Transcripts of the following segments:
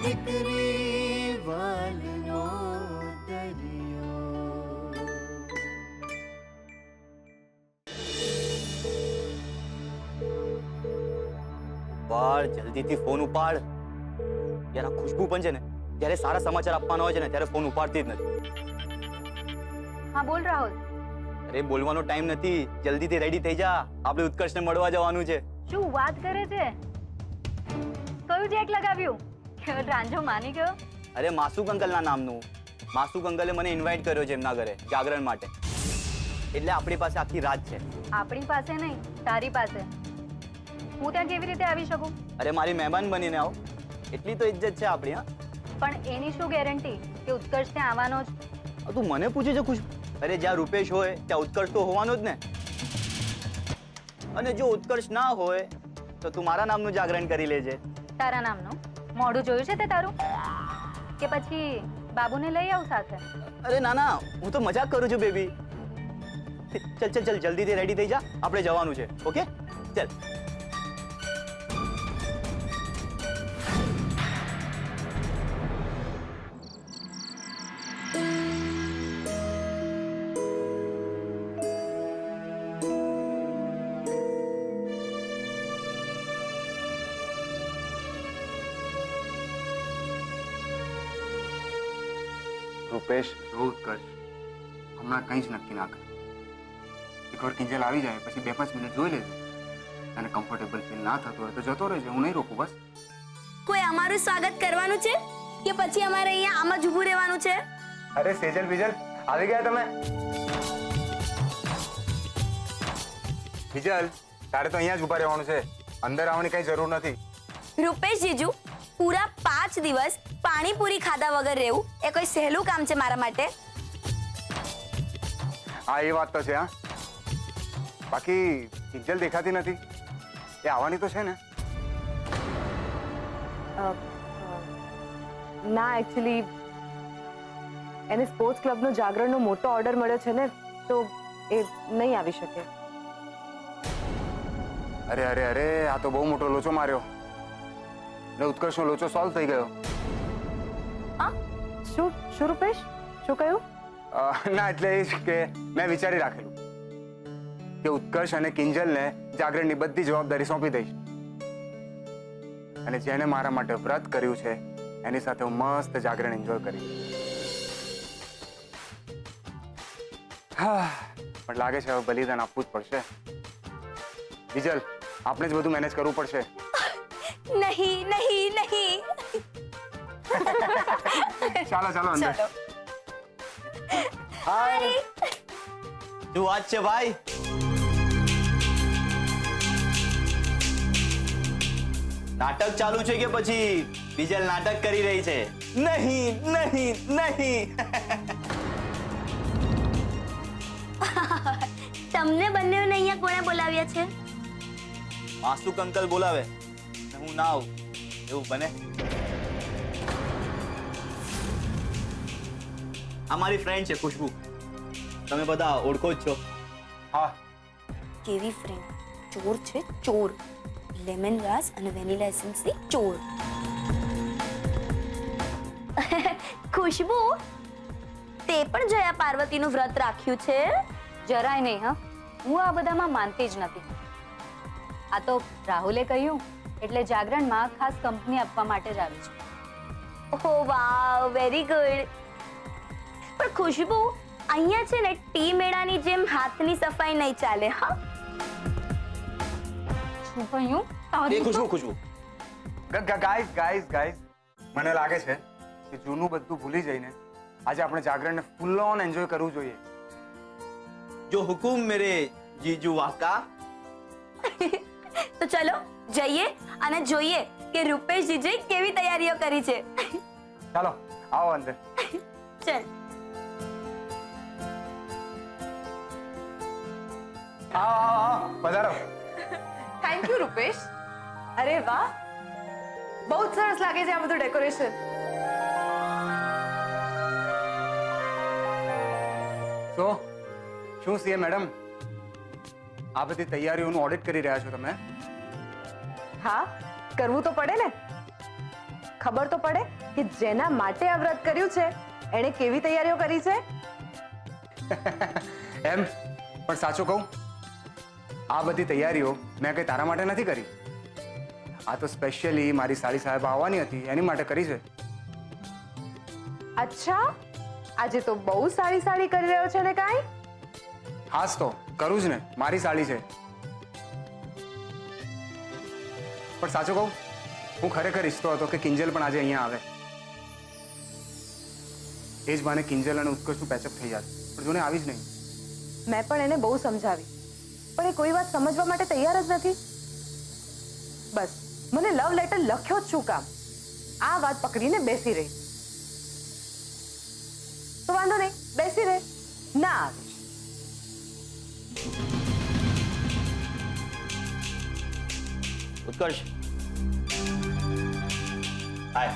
દીકરી વાલનો દરિયો. ઉપાડ, જલ્દીથી ફોન ઉપાડ. યાર આ ખુશ્બુ પણ છે ને જ્યારે સારા સમાચાર આપવાના હોય છે ને ત્યારે ફોન ઉપાડતી જ નથી. હા બોલ રાહુલ. અરે બોલવાનો ટાઈમ નથી, જલ્દીથી રેડી થઈ જા, આપણે ઉત્કર્ષને મળવા જવાનું છે. શું વાત કરે છે? કયું જેક લગાવ્યું? રાંઝો માની ગયો? અરે માસુક અંકલના નામનું. માસુક અંકલે મને ઇન્વાઇટ કર્યો છે એમના ઘરે જાગરણ માટે. એટલે આપણી પાસે આખી રાત છે. આપણી પાસે નહીં, તારી પાસે. હું ત્યાં કેવી રીતે આવી શકું? અરે મારી મહેમાન બનીને આવો, એટલી તો ઇજ્જત છે આપણી. હા, પણ એની શું ગેરંટી કે ઉત્કર્ષ ત્યાં આવવાનો જ? તું મને પૂછે છે ખુશ્બુ? અરે જ્યાં રૂપેશ હોય ત્યાં ઉત્કર્ષ તો હોવાનો જ ને. અને જો ઉત્કર્ષ ના હોય તો તું મારા નામનું જાગરણ કરી લેજે. તારા નામનું મોઢું જોયું છે તે તારું? કે પછી બાબુને લઈ આવ સાથે? અરે ના ના, હું તો મજાક કરું છું બેબી. ચલ ચલ ચલ, જલ્દીથી રેડી થઈ જા, આપણે જવાનું છે. ઓકે ચલ. રૂપેશ, ઉત્કર્ષ હમણાં કંઈ જ નક્કી ના કર. એકવાર કિંજલ આવી જાય પછી 2-5 મિનિટ જોઈ લેજે. અને કમ્ફર્ટેબલ ફીલ ના થતું હોય તો જતો રહેજે, હું નહીં રોકું બસ. કોઈ અમારું સ્વાગત કરવાનું છે કે પછી અમારે અહીંયા આમ જ ઊભું રહેવાનું છે? અરે સેજલ બીજલ, આવી ગયા તમે? બીજલ, તારે તો અહીંયા જ ઊભા રહેવાનું છે, અંદર આવવાની કઈ જરૂર નથી. રૂપેશ જીજુ, પૂરા 5 દિવસ પાણીપુરી ખાધા વગર રહેવું એ કોઈ સહેલું કામ છે મારા માટે? હા એ વાત તો છે. હા, બાકી કિંજલ દેખાતી નથી, એ આવવાની તો છે ને? ના, એકચ્યુઅલી એને સ્પોર્ટ્સ ક્લબનો જાગરણનો મોટો ઓર્ડર મળ્યો છે ને, તો એ નહીં આવી શકે. અરે અરે અરે, આ તો બહુ મોટો લોચો માર્યો ને ઉત્કર્ષનો લોચો સોલ્વ થઈ ગયો. શું શું રૂપેશ, શું કહ્યું? ના એટલે એ જ કે મેં વિચારી રાખેલું કે ઉત્કર્ષ અને કિંજલને જાગરણની બધી જવાબદારી સોંપી દઈશ. અને જેને મારા માટે વ્રત કર્યું છે એની સાથે હું મસ્ત જાગરણ એન્જોય કરીશ. હા, પણ લાગે છે હવે બલિદાન આપવું જ પડશે. બીજલ, આપણે જ બધું મેનેજ કરવું પડશે. નહીં નહીં નહીં. ચાલો ચાલો અંદર. હાય, શું વાત છે ભાઈ? નાટક ચાલુ છે કે પછી બીજલ નાટક કરી રહી છે? નહીં નહીં નહીં. તમને બંનેને અહીંયા કોણે બોલાવ્યા છે? માસુક અંકલ બોલાવે હું ના આવું એવું બને? આ મારી ફ્રેન્ડ છે ખુશ્બુ, તમે બધા ઓળખો જ છો. હા, કેવી ફ્રેન્ડ? ચોર છે ચોર. લેમન ગ્રાસ અને વેનીલા એસેન્સ ની ચોર. ખુશ્બુ, તે પણ જયા પાર્વતીનું વ્રત રાખ્યું છે? જરાય નહીં. હા, હું આ બધામાં માનતી જ નથી. આ તો રાહુલે કહ્યું એટલે જાગરણમાં ખાસ કંપની આપવા માટે જ આવી છે. ઓહ વાવ, વેરી ગુડ. પણ ખુશ્બુ, અહીંયા છે ને ટી મેળાની જેમ હાથની સફાઈ નહીં ચાલે. હા, શું કહ્યું? એ ખુશ્બુ ખુશ્બુ, ગાઈઝ, મને લાગે છે કે જૂનું બધું ભૂલી જઈને આજે આપણે જાગરણને ફૂલ ઓન એન્જોય કરવું જોઈએ. જો હુકુમ મેરે જીજુ વાકા. તો ચલો જઈએ અને જોઈએ કે રૂપેશ જીજે કેવી તૈયારીઓ કરી છે. ચાલો આવો અંદર. ચલ. આવો પધારો. Thank you Rupesh. અરે વાહ, બહુ જ સરસ લાગે છે આ બધું ડેકોરેશન. તો શું સીએ મેડમ, આ બધી તૈયારીઓનું ઓડિટ કરી રહ્યા છો તમે? હા, કરવું તો પડે ને. ખબર તો પડે કે જેના માટે આ વ્રત કર્યું છે એણે કેવી તૈયારીઓ કરી છે. એમ પણ સાચું કહું, આ બધી તૈયારીઓ મેં કઈ તારા માટે નથી કરી. આ તો સ્પેશિયલી મારી સાળી સાહેબ આવવાની હતી એની માટે કરી છે. અચ્છા, આજે તો બહુ સારી સાડી કરી રહ્યો છે ને કાંઈ? હાસ તો કરું જ ને, મારી સાળી છે. પણ સાચું કહું, હું ખરેખર ઈચ્છતો હતો કે કિંજલ પણ આજે અહીંયા આવે. એ જ બાને કિંજલ અને ઉત્કર્ષનું પેચઅપ થઈ જાય, પણ જોને આવી જ નહીં. મેં પણ એને બહુ સમજાવી, પણ એ કોઈ વાત સમજવા માટે તૈયાર જ નથી. બસ મને લવ લેટર લખ્યો જ શું કામ, આ વાત પકડીને બેસી રહી. તો વાંધો નહીં, બેસી રહે, ના આવે. ઉત્કર્ષ, હાય.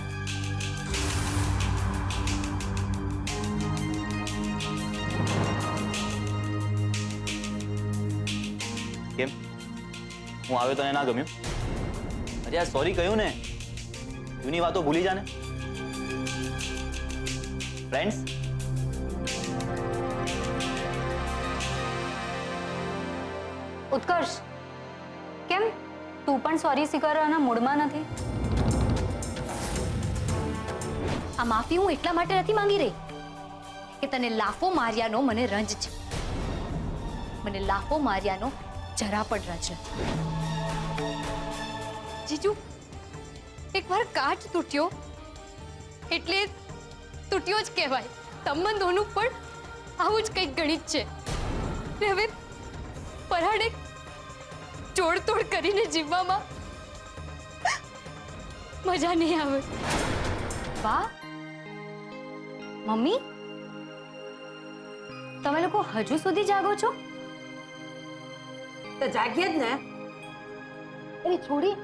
કેમ, હું આવ્યો તને ના ગમ્યું? અરે યાર સોરી કહ્યું ને, જૂની વાતો ભૂલી જા ને. ફ્રેન્ડ્સ, ઉત્કર્ષ, કેમ તું પણ સોરી સ્વીકારવાના મૂડમાં નથી? આ માફી હું એટલા માટે નથી માંગી રહી કે તને લાફો માર્યાનો મને રંજ છે. મને લાફો માર્યાનો જરા પણ રંજ નથી. જીજુ, એકવાર કાચ તૂટ્યો એટલે તૂટ્યો જ કહેવાય. સંબંધોનું પણ આવું જ કંઈક ગણિત છે. ને હવે પરાણે જોડતોડ કરીને જીવવામાં મજા નહીં આવે. વાહ મમ્મી, તમે લોકો હજુ સુધી જાગો છો? તો જાગીએ જ ને. અરે છોડી,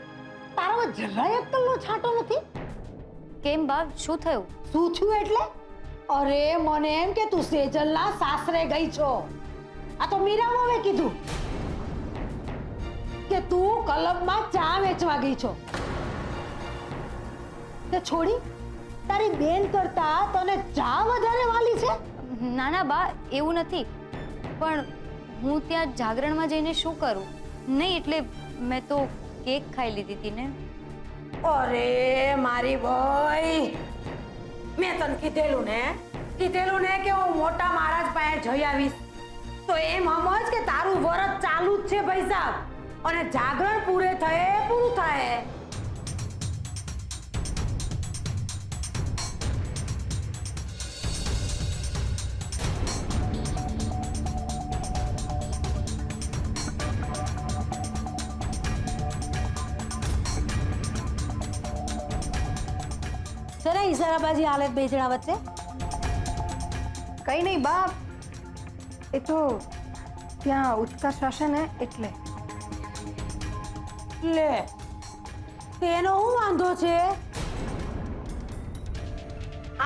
તારામાં જરાય અક્કલનો છાંટો નથી. કેમ બા, શું થયું? શું થયું એટલે? અરે મને એમ કે તું સેજલના સાસરે ગઈ છો. આ તો મીરામાં મેં કીધું કે તું કલબમાં ચા વેચવા ગઈ છો. તે છોડી, તારી બેન કરતા તને ચા વધારે વાલી છે? ના ના બા, એવું નથી. પણ હું ત્યાં જાગરણમાં જઈને શું કરું? નહીં એટલે મેં તો કેક ખાઈ લીધી હતી ને. અરે મારી ભાઈ, મેં તને કીધેલું ને કે હું મોટા મહારાજ પાસે જઈ આવીશ. તો એમ સમજ કે તારું વરત ચાલુ જ છે ભાઈ સાહેબ, અને જાગરણ પૂરું થાય. સરે ઈશારાબાજી હાલત બે જણા વચ્ચે કઈ નહીં બા, એ તો ત્યાં ઉત્કર્ષ હશે ને એટલે. લે, તેનો શું વાંધો છે?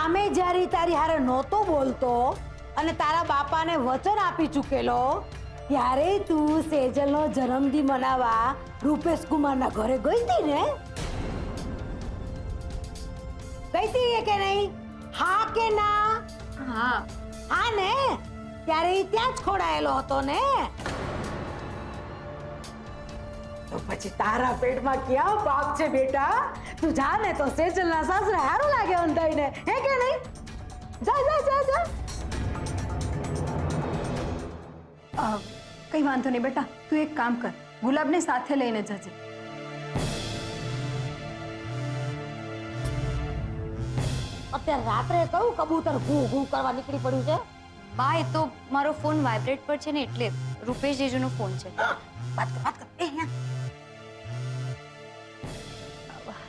આમે જ્યારે તારી હારે નહોતો બોલતો અને તારા બાપાને વચન આપી ચૂકેલો, ત્યારે તું સેજલનો જન્મદિન મનાવવા રૂપેશ કુમારના ઘરે ગઈ હતી ને? ગઈ હતી કે નહીં? હા કે ના? હા હા ને, ત્યારે ઈ ત્યાં જ ખોડાયેલો હતો ને. તો પછી તારા પેટમાં ક્યાં પાપ છે બેટા? તું જા ને તો સેજલના સાસરે હારું લાગે અંધાઈને, હે કે નહીં? જા જા જા જા. કઈ વાંધો નહીં બેટા, તું એક કામ કર, ગુલાબને સાથે લઈને જજે. અત્યારે રાત્રે કયું કબૂતર ઘૂ ઘૂ કરવા નીકળી પડ્યું છે? બા, એ તો મારો ફોન વાઇબ્રેટ પર છે ને એટલે. રૂપેશ જીજુનો ફોન છે. વાત કર.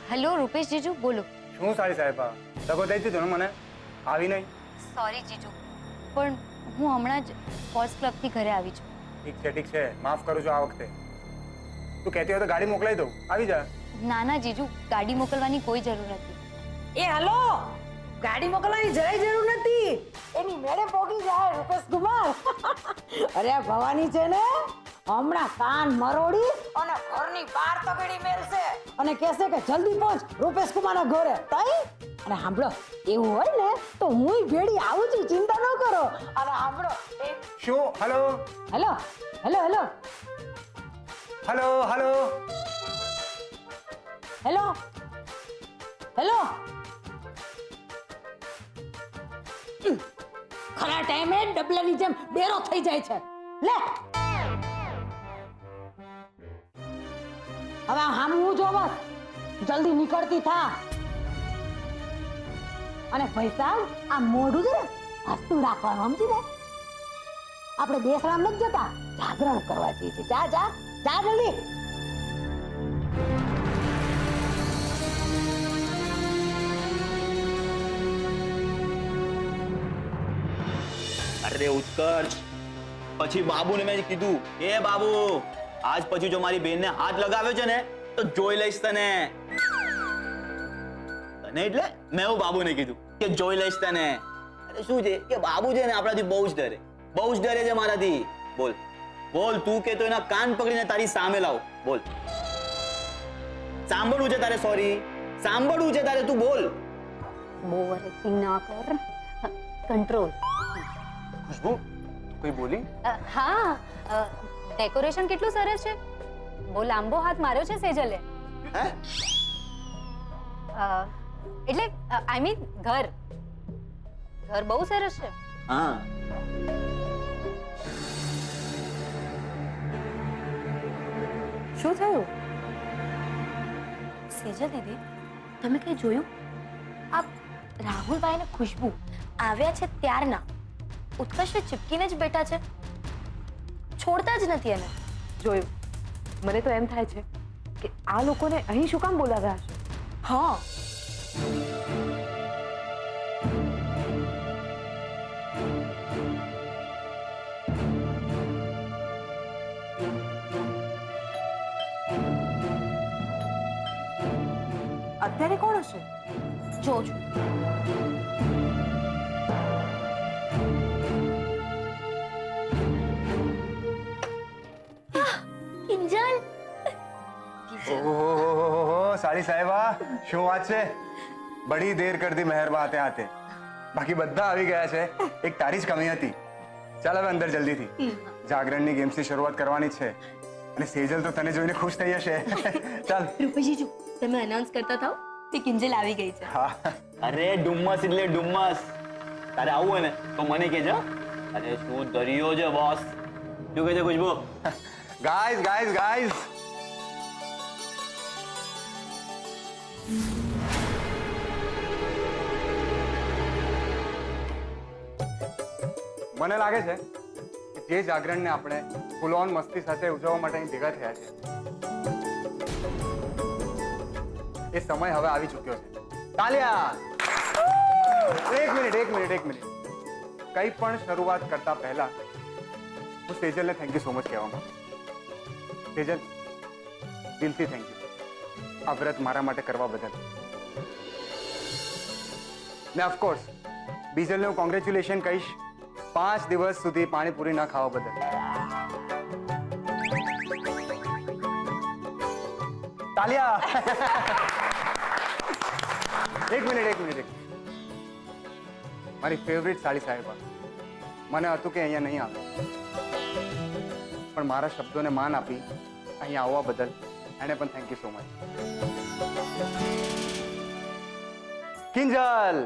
હેલો રૂપેશ જીજુ, બોલો. શું સારી સાહેબ, તકો દઈ દીધો ને મને, આવી નહીં. સોરી જીજુ, પણ હું હમણાં જ સ્પોર્ટ્સ ક્લબથી ઘરે આવી છું. ઠીક છે, માફ કરું છું આ વખતે. તું કહેતી હોય તો ગાડી મોકલાઈ દઉં, આવી જા. ના ના જીજુ, ગાડી મોકલવાની કોઈ જરૂર નથી. એ હાલો, ગાડી મોકલવાની જરાય જરૂર નથી. એની મેળે પોગી જાય રૂપેશ કુમાર. અરે આ ભવાની છે ને, હમણાં કાન મરોડી અને ઘરની બહાર તગડી મેલશે અને કહેશે કે જલ્દી પહોંચ રૂપેશ કુમારના ઘરે તઈ અને સાંભળો એવું હોય ને તો હું ભેડી આવું છું, ચિંતા ન કરો. અને સાંભળો શું? Hello hello hello hello hello hello hello hello ખરા ટાઈમે ડબલાની જેમ ડેરો થઈ જાય છે. લે હવે હામ હું જોવા જલ્દી નીકળતી થા. અને ભાઈ સાહેબ આ મોઢું છે ને હસતું રાખવાનું સમજી ને. આપણે દેશરામ નથી જતા, જાગરણ કરવા જઈએ છીએ. જા જા જા જલ્દી. અરે ઉત્કર્ષ, પછી બાબુને મેં કીધું, એ બાબુ આજ પછી જો મારી બેનને હાથ લગાવ્યો છે ને તો જોઈ લઈશ તને. તને એટલે મેં એવું બાબુને કીધું કે જોઈ લઈશ તને. અરે શું છે કે બાબુ છે ને આપણાથી બહુ જ ડરે, બહુ જ ડરે છે મારાથી. બોલ બોલ, તું કે તો એના કાન પકડીને તારી સામે લાવ. બોલ, સાંભળવું છે તારે? સોરી, સાંભળવું છે તારે? તું બોલ. બહુ એક્ટિંગ ના કર, કંટ્રોલ. ખુશ્બુ, કોઈ બોલી? હા, ડેકોરેશન કેટલું સરસ છે. બહુ લાંબો હાથ માર્યો છે સેજલે. હે? એટલે આઈ મીન ઘર બહુ સરસ છે. હા, શું થયું? સેજલ દીદી, તમે કઈ જોયું? આ રાહુલભાઈ ને ખુશ્બુ આવ્યા છે ત્યારના ઉત્કર્ષને ચીપકીને જ બેઠા છે, છોડતા જ નથી એને. જોયું, મને તો એમ થાય છે કે આ લોકોને અહીં શું કામ બોલાવ્યા હશે. હા, અત્યારે કોણ હશે? જોજો. કિંજલ, ઓહો સાડી સાહેબા, શું વાત છે? બડી દેર કર દી મહેરબાન આતે આતે. બાકી બધા આવી ગયા છે, એક તારી જ કમી હતી. ચાલ હવે અંદર જલ્દીથી, જાગરણની ગેમ્સની શરૂઆત કરવાની છે. અને સેજલ તો તને જોઈને ખુશ થઈ હશે. ચાલ રૂપેશજી, તમે અનાઉન્સ કરતા થાઓ કે કિંજલ આવી ગઈ છે. હા. અરે ડુમ્મસ એટલે ડુમ્મસ. તારે આવું હોય ને તો મને કહેજો. અરે શું દરિયો છે બોસ. શું કહે છે ખુશ્બુ? ગાઈઝ ગાઈઝ ગાઈઝ, મને લાગે છે કે જે જાગરણને આપણે ફૂલ ઓન મસ્તી સાથે ઉજવવા માટે અહીં ભેગા થયા છે, એ સમય હવે આવી ચૂક્યો છે. તાલિયા! એક મિનિટ. કંઈ પણ શરૂઆત કરતા પહેલા હું સેજલને થેન્ક યુ સો મચ કહેવા માંગુ. સેજલ, દિલથી થેન્ક યુ આ વ્રત મારા માટે કરવા બદલ. ને ઓફકોર્સ બીજલને હું કોંગ્રેચ્યુલેશન કહીશ 5 દિવસ સુધી પાણીપુરી ના ખાવા બદલ. તાલિયા! એક મિનિટ. મારી ફેવરિટ સાડી સાહેબા, મને હતું કે અહીંયા નહીં આવે, પણ મારા શબ્દોને માન આપી અહીંયા આવવા બદલ એને પણ thank you so much. Kinjal!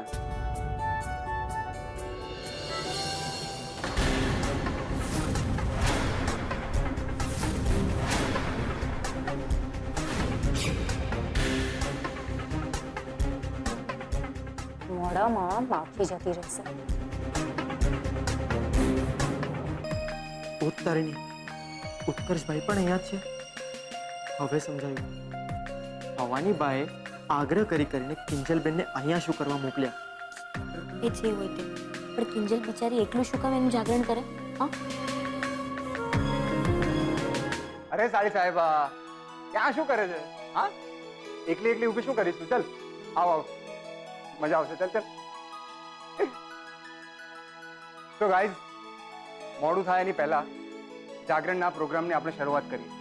મોડામાં માફી જતી રહેશે. ઉત્તરણી ઉત્કર્ષભાઈ પણ અહીંયા જ છે. હવે સમજાયું. ભવાની બાએ આગ્રહ કરીને કિંજલબેનને અહીંયા શું કરવા મોકલ્યા? એ જે હોય તે, પણ કિંજલ બિચારી એકલું શું કામ એનું જાગરણ કરે? હા, અરે સાડી સાહેબા, ક્યાં શું કરે છે? હા, એકલી ઊભી શું કરીશું? ચાલ આવ, મજા આવશે. ચાલ. તો ગાઈઝ, મોડું થાય એની પહેલા જાગરણના પ્રોગ્રામની આપણે શરૂઆત કરીએ.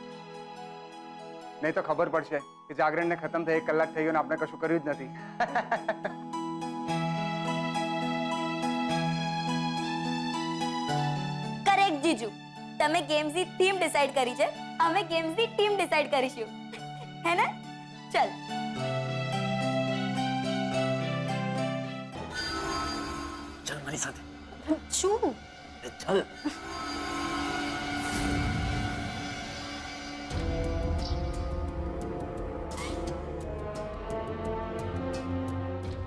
નહીં તો ખબર પડશે કે જાગરણને ખતમ થઈ 1 કલાક થઈ ગયો ને આપણે કશું કર્યું જ નથી. કરેક્ટ જીજુ, તમે ગેમ્સની થીમ ડિસાઈડ કરી છે, અમે ગેમ્સની ટીમ ડિસાઈડ કરીશું. હે ને? ચલ. ચાલ મારી સાથે. શું? ચાલ.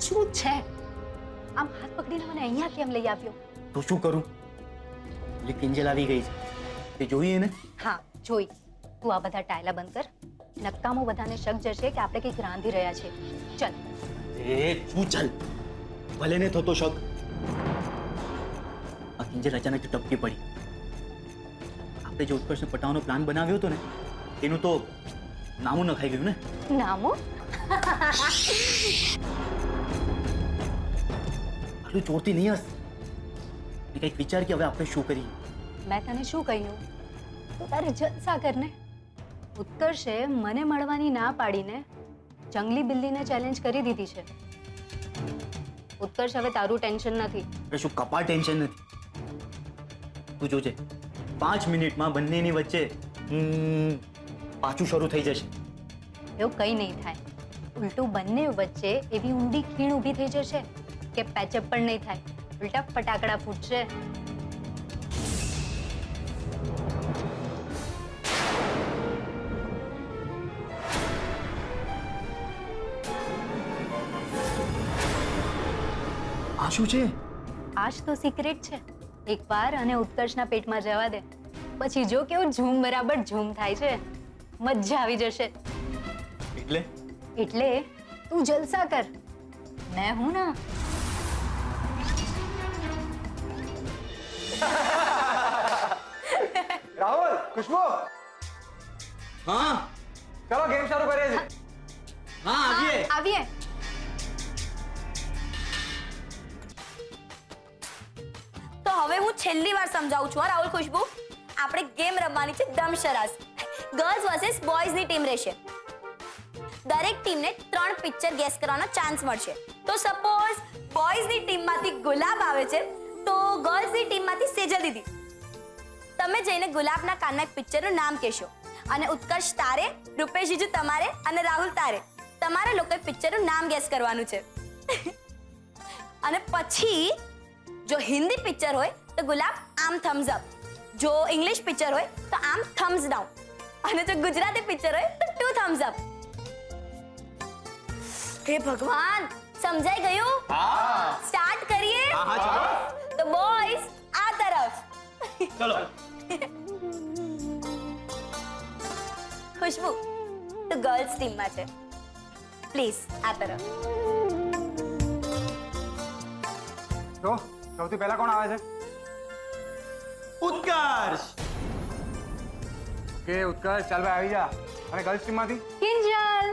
શું છે? આમ હાથ પકડીને મને અહીંયા કેમ લઈ આવ્યો? તો શું કરું? એટલે કિંજલ આવી ગઈ છે, તે જોઈએ ને? હા, જોઈ. તું આ બધા ટાયલા બંધ કર. નક્કામો બધાને શક જશે કે આપણે કંઈક રાંધી રહ્યા છે. ચલ. એ તું ચાલ, ભલે ને થતો શક. આ કિંજલ અચાનક ટપકી પડી. આપણે જે ઉત્કર્ષને પટાવવાનો પ્લાન બનાવ્યો હતો ને, એનું તો નામું ન ખાઈ ગયું ને. નામો? આટલું ચોરતી નહીં હસ. ને કંઈક વિચાર કે હવે આપણે શું કરીએ. મેં તને શું કહ્યું? તું તારે જલસા કરને. ઉત્કર્ષે મને મળવાની ના પાડીને જંગલી બિલ્લીને ચેલેન્જ કરી દીધી છે. ઉત્કર્ષ હવે તારું ટેન્શન નથી. એટલે શું કપા ટેન્શન નથી? તું જોજે, 5 મિનિટમાં બંનેની વચ્ચે પાછું શરૂ થઈ જશે. એવું કંઈ નહીં થાય. ઉલટું બંને વચ્ચે એવી ઊંડી ખીણ ઊભી થઈ જશે કે પેચઅપ પણ નહીં થાય. ઉલટા ફટાકડા ફૂટશે. આ શું છે? આજ તો સિક્રેટ છે. એકવાર અને ઉત્કર્ષના પેટમાં જવા દે, પછી જો કેવું ઝૂમ બરાબર ઝૂમ થાય છે. મજા આવી જશે. એટલે એટલે તું જલસા કર, મેં હું ના. રાહુલ, ખુશ્બુ, હા ચલો ગેમ શરૂ કરીએ છીએ. હા આવીએ. આવીએ. તો હવે હું છેલ્લી વાર સમજાવું છું. રાહુલ, ખુશ્બુ, આપણે ગેમ રમવાની છે દમશરાસ. ગર્લ્સ વર્સેસ બોયઝની ટીમ રહેશે. દરેક ટીમને 3 પિક્ચર ગેસ કરવાનો ચાન્સ મળશે. તો સપોઝ બોયઝની ટીમમાંથી ગુલાબ આવે છે, તો ગર્લ્સની ટીમમાંથી સેજલ દીદી, તમે જઈને ગુલાબના કાનના એક પિક્ચરનું નામ કહેશો અને ઉત્કર્ષ તારે, રૂપેશ જીજુ તમારે અને રાહુલ તારે તમારા લોકોએ પિક્ચરનું નામ ગેસ કરવાનું છે. અને પછી જો હિન્દી પિક્ચર હોય તો ગુલાબ આમ થમ્સ અપ, જો ઇંગ્લિશ પિક્ચર હોય તો આમ થમ્સ ડાઉન, અને જો ગુજરાતી પિક્ચર હોય તો 2 થમ્સ અપ. હે ભગવાન, સમજાઈ ગયું? હા સ્ટાર્ટ કરીએ? હા ચાલો. તો બોયઝ આ તરફ, ચલો. ખુશ્બુ તો ગર્લ્સ ટીમમાં છે, પ્લીઝ આ તરફ. તો સૌથી પહેલા કોણ આવે છે? ઉત્કર્ષ. કે ઉત્કર્ષ, ચાલ ભાઈ આવી જા. અને ગર્લ્સ ટીમમાંથી કિંજલ.